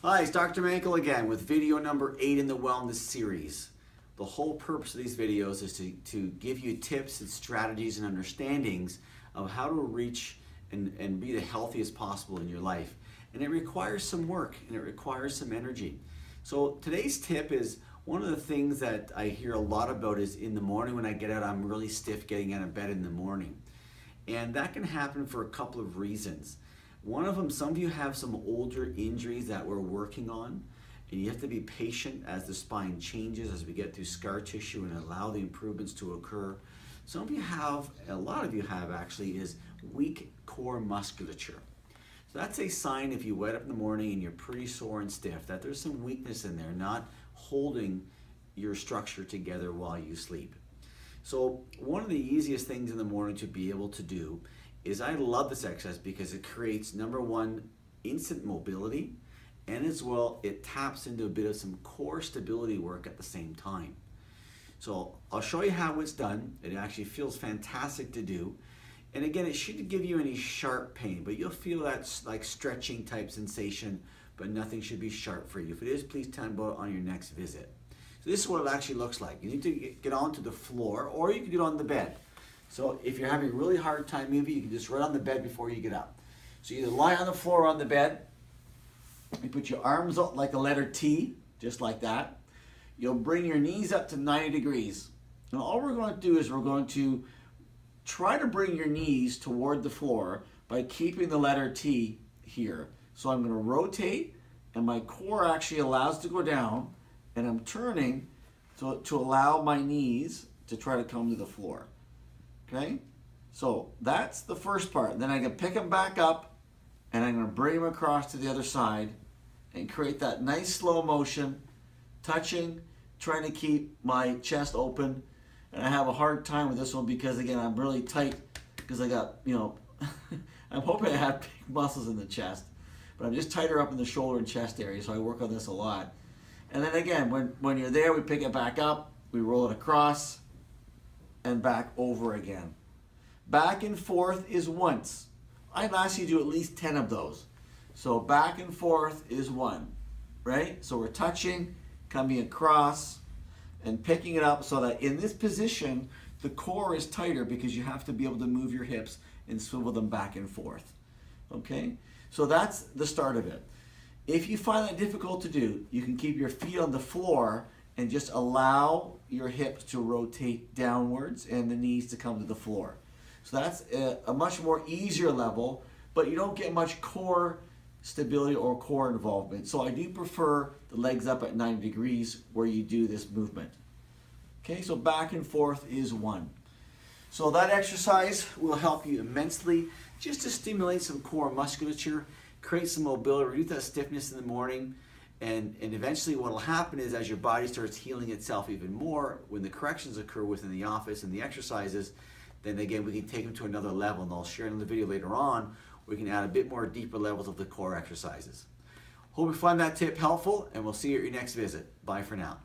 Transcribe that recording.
Hi, it's Dr. Mankel again with video number 8 in the wellness series. The whole purpose of these videos is to give you tips and strategies and understandings of how to reach and be the healthiest possible in your life. And it requires some work and it requires some energy. So today's tip is one of the things that I hear a lot about is in the morning when I get out, I'm really stiff getting out of bed in the morning. And that can happen for a couple of reasons. One of them, some of you have some older injuries that we're working on, and you have to be patient as the spine changes, as we get through scar tissue and allow the improvements to occur. Some of you have, a lot of you have actually, is weak core musculature. So that's a sign if you wake up in the morning and you're pretty sore and stiff, that there's some weakness in there, not holding your structure together while you sleep. So one of the easiest things in the morning to be able to do is I love this exercise because it creates, number one, instant mobility, and as well, it taps into a bit of some core stability work at the same time. So I'll show you how it's done. It actually feels fantastic to do. And again, it shouldn't give you any sharp pain, but you'll feel that like stretching type sensation, but nothing should be sharp for you. If it is, please tell me about it on your next visit. So this is what it actually looks like. You need to get onto the floor, or you can do it on the bed. So if you're having a really hard time moving, you can just run on the bed before you get up. So you either lie on the floor or on the bed. You put your arms out like a letter T, just like that. You'll bring your knees up to 90 degrees. And all we're going to do is we're going to try to bring your knees toward the floor by keeping the letter T here. So I'm going to rotate, and my core actually allows to go down, and I'm turning to allow my knees to try to come to the floor. Okay, so that's the first part. Then I can pick them back up, and I'm going to bring them across to the other side and create that nice slow motion, touching, trying to keep my chest open. And I have a hard time with this one because, again, I'm really tight because I got, I'm hoping I have big muscles in the chest, but I'm just tighter up in the shoulder and chest area, so I work on this a lot. And then again, when you're there, we pick it back up, we roll it across, and back over again. Back and forth is once. I'd ask you to do at least 10 of those. So back and forth is one, right? So we're touching, coming across, and picking it up so that in this position, the core is tighter because you have to be able to move your hips and swivel them back and forth. Okay? So that's the start of it. If you find that difficult to do, you can keep your feet on the floor and just allow your hips to rotate downwards and the knees to come to the floor. So that's a much more easier level, but you don't get much core stability or core involvement. So I do prefer the legs up at 90 degrees where you do this movement. Okay, so back and forth is one. So that exercise will help you immensely just to stimulate some core musculature, create some mobility, reduce that stiffness in the morning. And eventually what will happen is as your body starts healing itself even more, when the corrections occur within the office and the exercises, then again we can take them to another level, and I'll share in the video later on, we can add a bit more deeper levels of the core exercises. Hope you find that tip helpful, and we'll see you at your next visit. Bye for now.